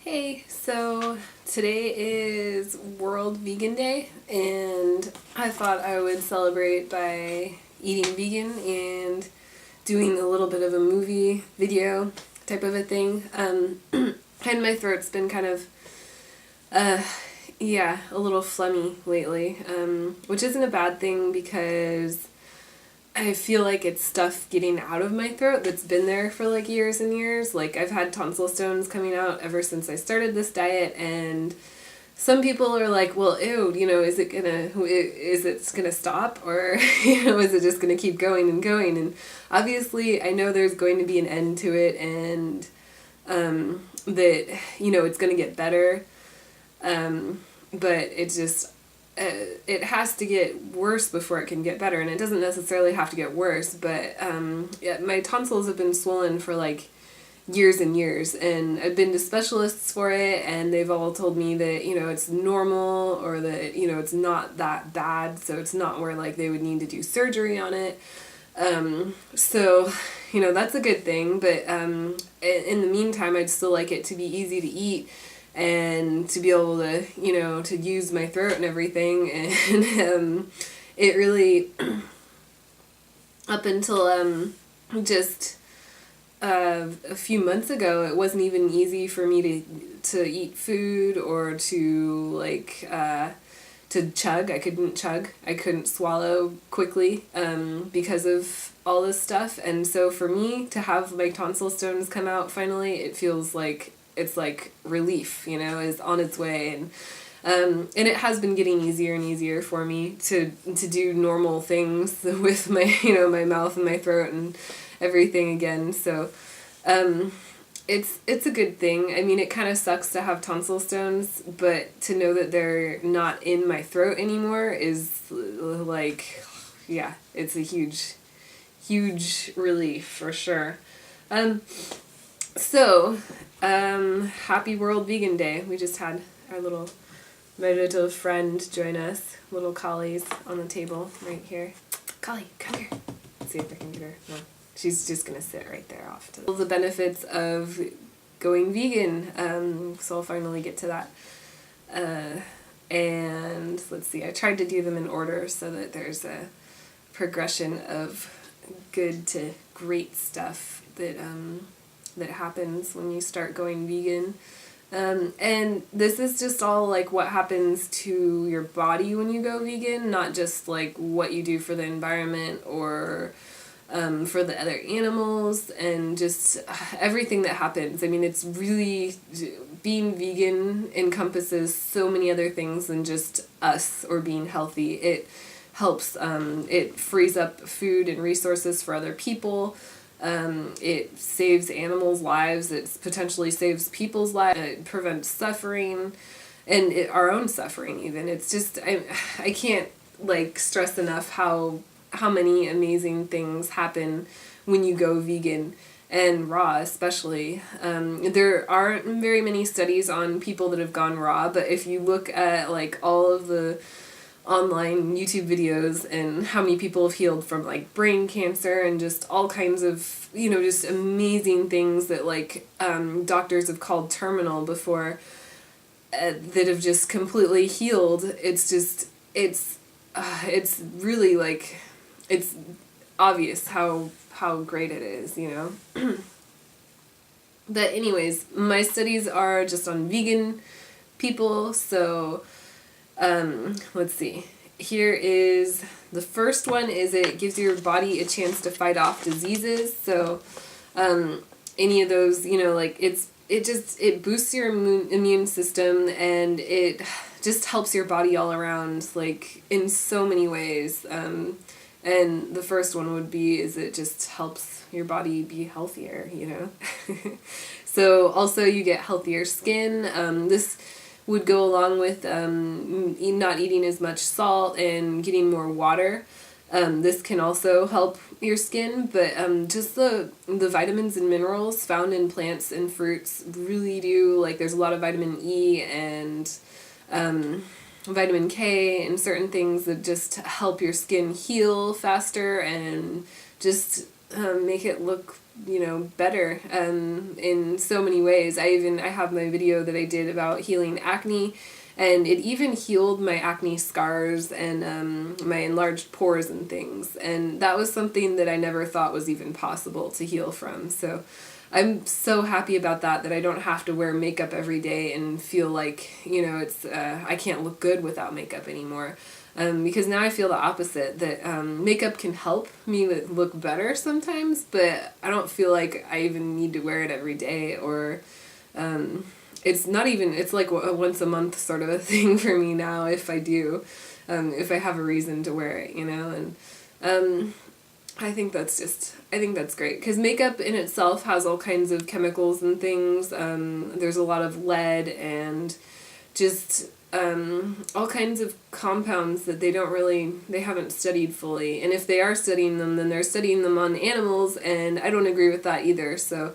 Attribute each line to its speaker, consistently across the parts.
Speaker 1: Hey, so today is World Vegan Day, and I thought I would celebrate by eating vegan and doing a little bit of a movie video type of a thing. And my throat's been kind of, uh, a little phlegmy lately, which isn't a bad thing because I feel like it's stuff getting out of my throat that's been there for like years and years. Like I've had tonsil stones coming out ever since I started this diet, and some people are like, "Well, ew, is it gonna stop, or is it just gonna keep going and going?" And obviously, I know there's going to be an end to it, and that it's gonna get better. But it's just it has to get worse before it can get better, and it doesn't necessarily have to get worse, but my tonsils have been swollen for like years and years, and I've been to specialists for it, and they've all told me that it's normal, or that it's not that bad, so it's not where like they would need to do surgery on it. So that's a good thing, but in the meantime, I'd still like it to be easy to eat and to be able to to use my throat and everything. And it really up until just a few months ago, it wasn't even easy for me to eat food, or to to chug. I couldn't chug. I couldn't swallow quickly because of all this stuff. And so for me to have my tonsil stones come out finally, it feels like it's like relief, is on its way. And it has been getting easier and easier for me to do normal things with my my mouth and my throat and everything again. So it's a good thing. I mean, it kind of sucks to have tonsil stones, but to know that they're not in my throat anymore is like, yeah, it's a huge relief for sure. So, happy World Vegan Day. We just had our little meditative friend join us, little Collie's on the table right here. Collie, come here. Let's see if I can get her. No, she's just going to sit right there off to the benefits of going vegan. So I'll finally get to that. And let's see, I tried to do them in order so that there's a progression of good to great stuff that happens when you start going vegan. And this is just all like what happens to your body when you go vegan, not just like what you do for the environment or for the other animals, and just everything that happens. I mean, it's really, being vegan encompasses so many other things than just us or being healthy. It helps, it frees up food and resources for other people. It saves animals' lives. It potentially saves people's lives. It prevents suffering, and our own suffering even. It's just, I can't like stress enough how many amazing things happen when you go vegan, and raw especially. There aren't very many studies on people that have gone raw, but if you look at like all of the online YouTube videos and how many people have healed from like brain cancer and just all kinds of just amazing things that like doctors have called terminal before, that have just completely healed. It's just it's really like, it's obvious how great it is. But anyways, my studies are just on vegan people, so let's see. Here is the first one. Is it gives your body a chance to fight off diseases. So any of those, like it boosts your immune system, and it just helps your body all around, like in so many ways. And the first one would be, is it just helps your body be healthier, So also you get healthier skin. This would go along with not eating as much salt and getting more water. This can also help your skin, but just the vitamins and minerals found in plants and fruits really do, like there's a lot of vitamin E and vitamin K and certain things that just help your skin heal faster, and just make it look, better in so many ways. I have my video that I did about healing acne, and it even healed my acne scars and my enlarged pores and things. And that was something that I never thought was even possible to heal from. So I'm so happy about that I don't have to wear makeup every day and feel like, it's I can't look good without makeup anymore. Because now I feel the opposite, that makeup can help me look better sometimes, but I don't feel like I even need to wear it every day, or it's not even, it's like a once a month sort of a thing for me now if I do, if I have a reason to wear it, and I think that's great, because makeup in itself has all kinds of chemicals and things. There's a lot of lead and just all kinds of compounds that they haven't studied fully. And if they are studying them, then they're studying them on animals, and I don't agree with that either. So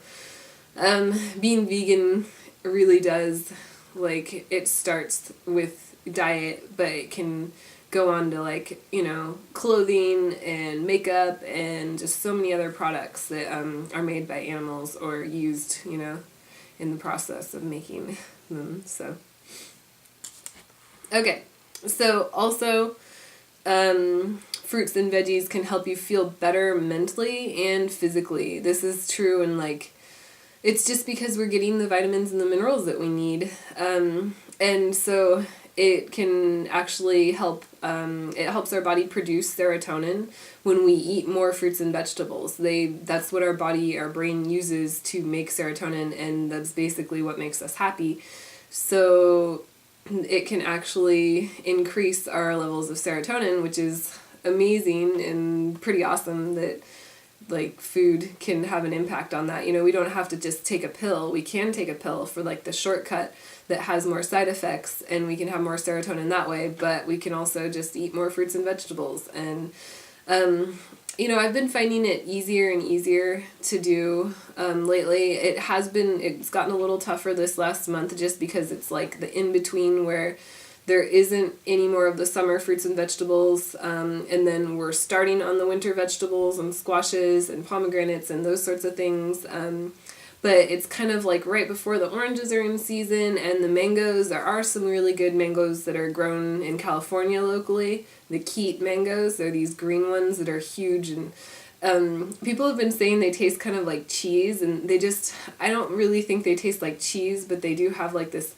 Speaker 1: being vegan really does, it starts with diet, but it can go on to clothing and makeup and just so many other products that are made by animals or used, in the process of making them. So okay, so also fruits and veggies can help you feel better mentally and physically. This is true, and it's just because we're getting the vitamins and the minerals that we need. And so it can actually help, it helps our body produce serotonin when we eat more fruits and vegetables. That's what our brain uses to make serotonin, and that's basically what makes us happy. So it can actually increase our levels of serotonin, which is amazing and pretty awesome that food can have an impact on that. We don't have to just take a pill. We can take a pill for the shortcut that has more side effects, and we can have more serotonin that way, but we can also just eat more fruits and vegetables. And I've been finding it easier and easier to do lately. It's gotten a little tougher this last month, just because it's the in-between where there isn't any more of the summer fruits and vegetables, and then we're starting on the winter vegetables and squashes and pomegranates and those sorts of things. But it's kind of right before the oranges are in season, and the mangoes. There are some really good mangoes that are grown in California locally. The Kitten mangoes, they're these green ones that are huge, and people have been saying they taste kind of like cheese, and I don't really think they taste like cheese, but they do have this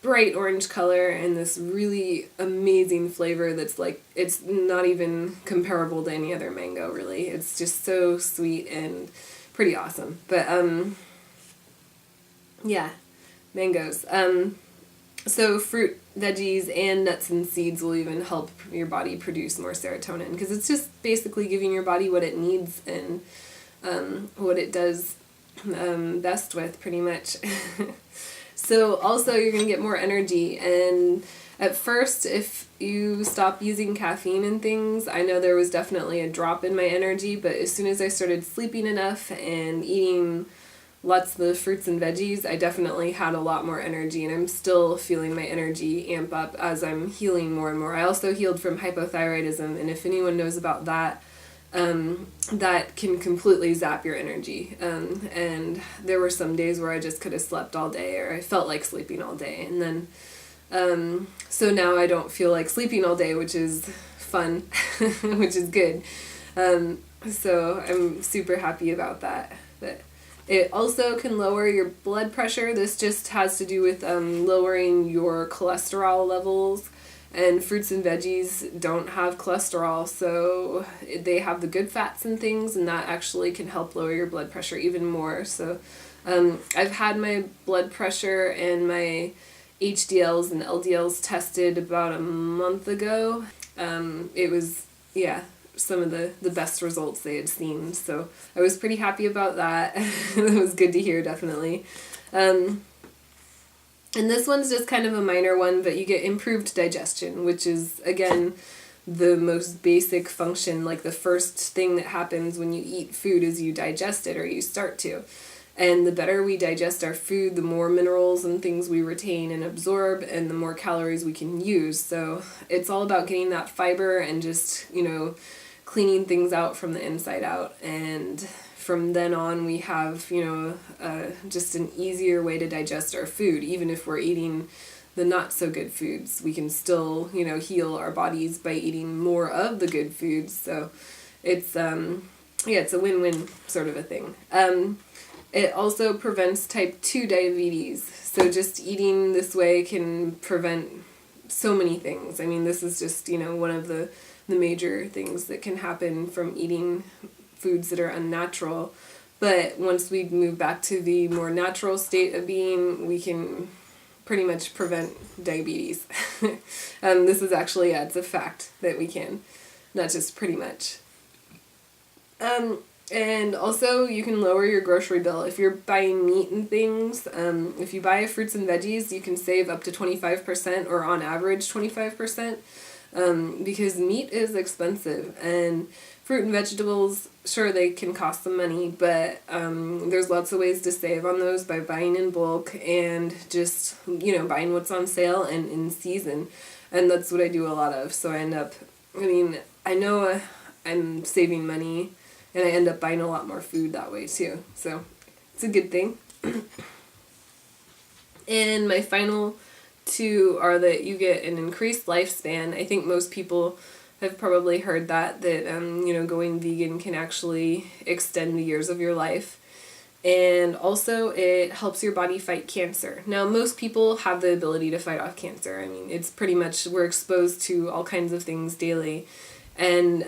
Speaker 1: bright orange color and this really amazing flavor that's it's not even comparable to any other mango, really. It's just so sweet and pretty awesome. But yeah, mangoes. So fruit, veggies, and nuts and seeds will even help your body produce more serotonin, because it's just basically giving your body what it needs and what it does best with, pretty much. So also you're going to get more energy, and at first, if you stop using caffeine and things, I know there was definitely a drop in my energy, but as soon as I started sleeping enough and eating lots of the fruits and veggies, I definitely had a lot more energy, and I'm still feeling my energy amp up as I'm healing more and more. I also healed from hypothyroidism, and if anyone knows about that, that can completely zap your energy. And there were some days where I just could have slept all day, or I felt like sleeping all day. And then, so now I don't feel like sleeping all day, which is fun, which is good. So I'm super happy about that. But it also can lower your blood pressure. This just has to do with lowering your cholesterol levels. And fruits and veggies don't have cholesterol, so they have the good fats and things, and that actually can help lower your blood pressure even more. So I've had my blood pressure and my HDLs and LDLs tested about a month ago. It was, some of the best results they had seen, so I was pretty happy about that. It was good to hear, definitely. And this one's just kind of a minor one, but you get improved digestion, which is, again, the most basic function. The first thing that happens when you eat food is you digest it, or you start to. And the better we digest our food, the more minerals and things we retain and absorb, and the more calories we can use. So it's all about getting that fiber and just, cleaning things out from the inside out. And from then on, we have, just an easier way to digest our food. Even if we're eating the not so good foods, we can still, heal our bodies by eating more of the good foods. So it's, it's a win-win sort of a thing. It also prevents type 2 diabetes. So just eating this way can prevent so many things. I mean, this is just, one of the major things that can happen from eating foods that are unnatural. But once we move back to the more natural state of being, we can pretty much prevent diabetes. This is actually, it's a fact that we can, not just pretty much. And also, you can lower your grocery bill. If you're buying meat and things, if you buy fruits and veggies, you can save up to 25%, or on average 25%, because meat is expensive. And fruit and vegetables, sure, they can cost some money, but there's lots of ways to save on those by buying in bulk and just, buying what's on sale and in season. And that's what I do a lot of. So I know I'm saving money, and I end up buying a lot more food that way too. So it's a good thing. And my final two are that you get an increased lifespan. I think most people have probably heard that going vegan can actually extend the years of your life. And also it helps your body fight cancer. Now, most people have the ability to fight off cancer. I mean, it's pretty much, we're exposed to all kinds of things daily. And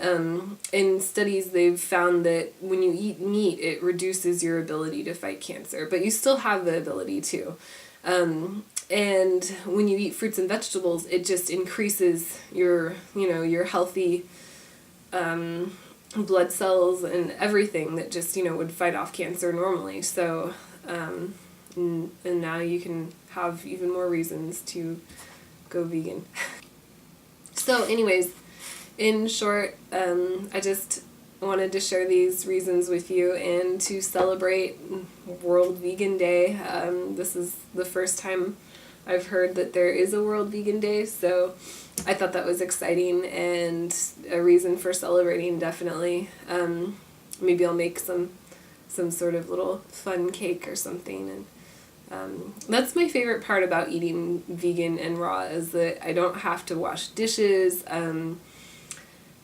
Speaker 1: in studies, they've found that when you eat meat, it reduces your ability to fight cancer, but you still have the ability to. And when you eat fruits and vegetables, it just increases your healthy blood cells and everything that just, would fight off cancer normally. So, and now you can have even more reasons to go vegan. So anyways, in short, I just wanted to share these reasons with you and to celebrate World Vegan Day. This is the first time I've heard that there is a World Vegan Day, so I thought that was exciting and a reason for celebrating, definitely. Maybe I'll make some sort of little fun cake or something. And that's my favorite part about eating vegan and raw, is that I don't have to wash dishes.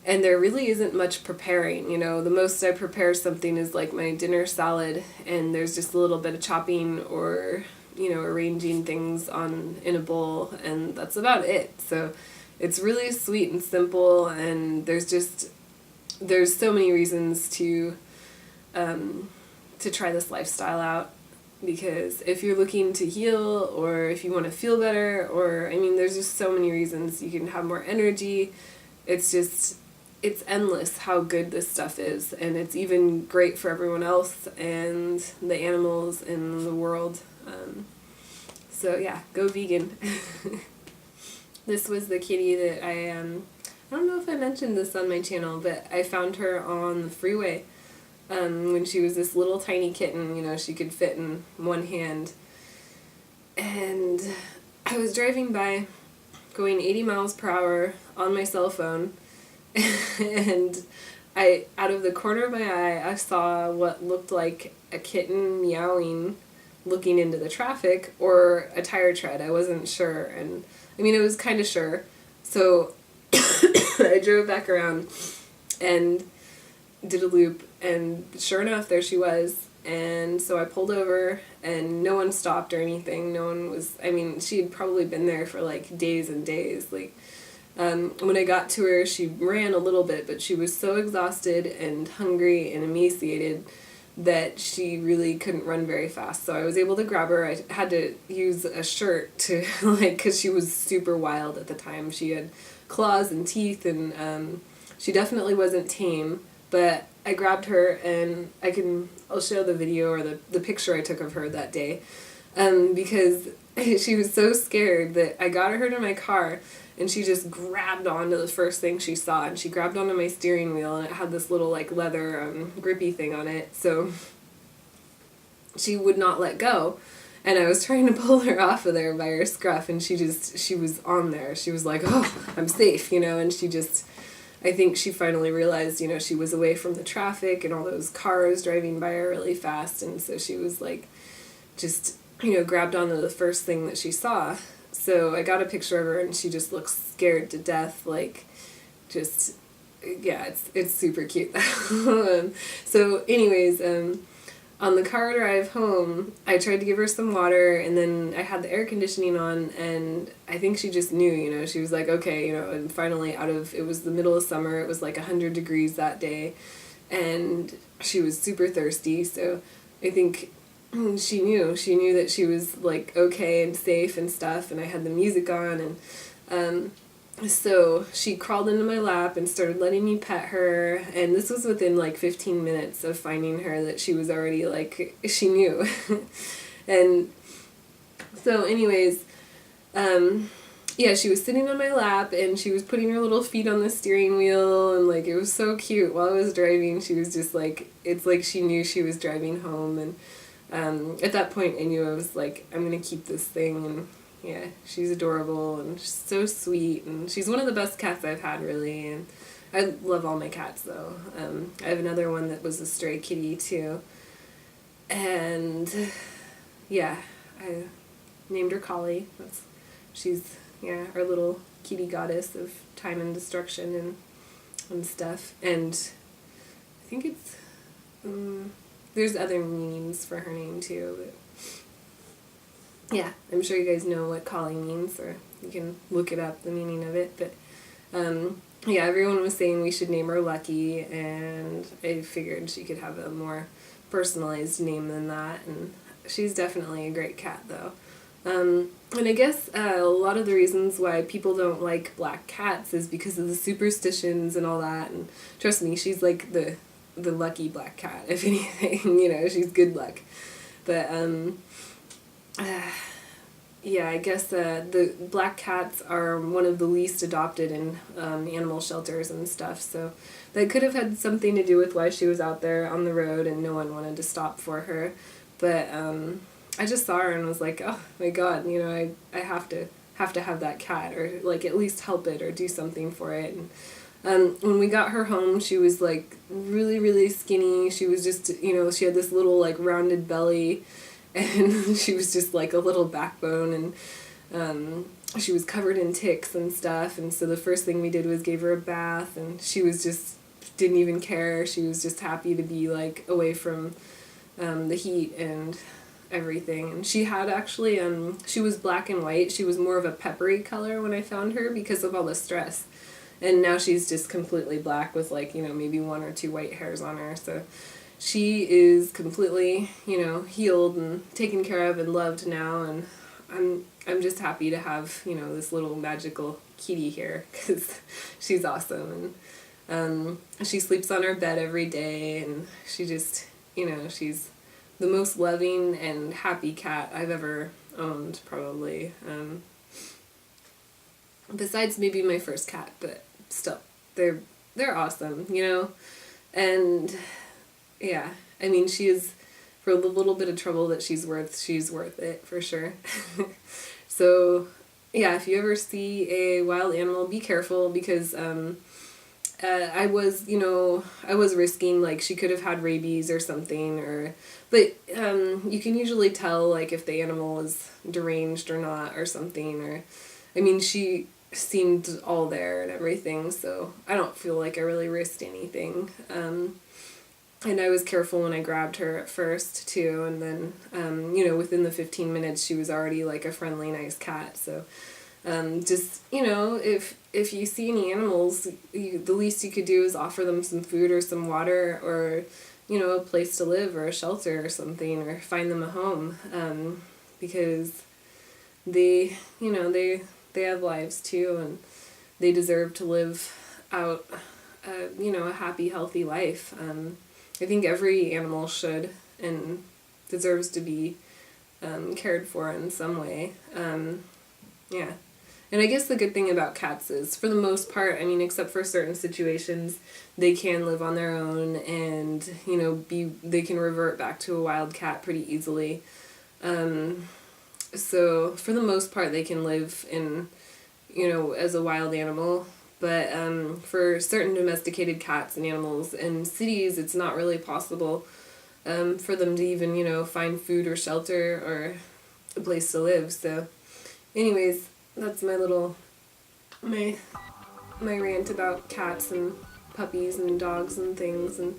Speaker 1: And there really isn't much preparing, The most I prepare something is like my dinner salad, and there's just a little bit of chopping or, arranging things in a bowl, and that's about it. So it's really sweet and simple, and there's so many reasons to try this lifestyle out. Because if you're looking to heal, or if you want to feel better, there's just so many reasons. You can have more energy. It's endless how good this stuff is, and it's even great for everyone else and the animals in the world. So yeah, go vegan. This was the kitty that I don't know if I mentioned this on my channel, but I found her on the freeway when she was this little tiny kitten. She could fit in one hand. And I was driving by, going 80 miles per hour on my cell phone, and out of the corner of my eye, I saw what looked like a kitten meowing, looking into the traffic, or a tire tread. I wasn't sure, and it was kind of sure. So I drove back around and did a loop, and sure enough, there she was. And so I pulled over, and no one stopped or anything. No one was, she had probably been there for like days and days. When I got to her, she ran a little bit, but she was so exhausted and hungry and emaciated that she really couldn't run very fast. So I was able to grab her. I had to use a shirt to, because she was super wild at the time. She had claws and teeth, and she definitely wasn't tame. But I grabbed her, and I'll show the video or the picture I took of her that day, because she was so scared that I got her to my car, and she just grabbed onto the first thing she saw, and she grabbed onto my steering wheel, and it had this little leather grippy thing on it, so she would not let go. And I was trying to pull her off of there by her scruff, and she was on there. She was like, oh, I'm safe, and she just, I think she finally realized, you know, she was away from the traffic and all those cars driving by her really fast, and so she was like, just, you know, grabbed onto the first thing that she saw. So I got a picture of her, and she just looks scared to death, like, just, yeah, it's super cute. So anyways, on the car drive home, I tried to give her some water, and then I had the air conditioning on, and I think she just knew, you know, she was like, okay, you know, and finally it was the middle of summer, it was like 100 degrees that day, and she was super thirsty, so I think she knew that she was like okay and safe and stuff, and I had the music on, and so she crawled into my lap and started letting me pet her, and this was within like 15 minutes of finding her that she was already like, she knew. And so anyways, yeah, she was sitting on my lap, and she was putting her little feet on the steering wheel, and like it was so cute. While I was driving, she was just like, it's like she knew she was driving home, and at that point I knew I was like, I'm gonna keep this thing. And yeah, she's adorable and she's so sweet, and she's one of the best cats I've had, really. And I love all my cats, though. I have another one that was a stray kitty too, and yeah, I named her Collie. She's, yeah, our little kitty goddess of time and destruction and stuff. And I think it's there's other meanings for her name too, but yeah, I'm sure you guys know what Collie means, or you can look it up, the meaning of it. But yeah, everyone was saying we should name her Lucky, and I figured she could have a more personalized name than that, and she's definitely a great cat, though. And I guess a lot of the reasons why people don't like black cats is because of the superstitions and all that, and trust me, she's like the lucky black cat, if anything. You know, she's good luck. But yeah, I guess the black cats are one of the least adopted in animal shelters and stuff, so that could have had something to do with why she was out there on the road and no one wanted to stop for her. But I just saw her and was like, oh my god, you know, I have to have that cat, or like at least help it or do something for it. And when we got her home, she was like really, really skinny. She was just, you know, she had this little like rounded belly, and she was just like a little backbone, and she was covered in ticks and stuff. And so the first thing we did was gave her a bath, and she was just, didn't even care. She was just happy to be like away from the heat and everything. And she had actually, she was black and white. She was more of a peppery color when I found her because of all the stress. And now she's just completely black with like, you know, maybe 1 or 2 white hairs on her. So she is completely, you know, healed and taken care of and loved now, and I'm just happy to have, you know, this little magical kitty here, because she's awesome. And she sleeps on our bed every day, and she just, you know, she's the most loving and happy cat I've ever owned, probably. Besides maybe my first cat, but still, they're awesome, you know. And yeah, I mean, she is, for the little bit of trouble that she's worth it, for sure. So yeah, if you ever see a wild animal, be careful, because I was risking, like, she could have had rabies or something, but you can usually tell, like, if the animal is deranged or not, or something, or, I mean, she seemed all there and everything, so I don't feel like I really risked anything. And I was careful when I grabbed her at first, too, and then, you know, within the 15 minutes, she was already, like, a friendly, nice cat, so, just, you know, if you see any animals, the least you could do is offer them some food or some water, or, you know, a place to live, or a shelter or something, or find them a home, because they, you know, they have lives, too, and they deserve to live out, you know, a happy, healthy life. I think every animal should and deserves to be cared for in some way. Yeah. And I guess the good thing about cats is, for the most part, I mean, except for certain situations, they can live on their own, and, you know, they can revert back to a wild cat pretty easily. So for the most part, they can live in, you know, as a wild animal. But for certain domesticated cats and animals in cities, it's not really possible for them to even, find food or shelter or a place to live. So anyways, that's my rant about cats and puppies and dogs and things. And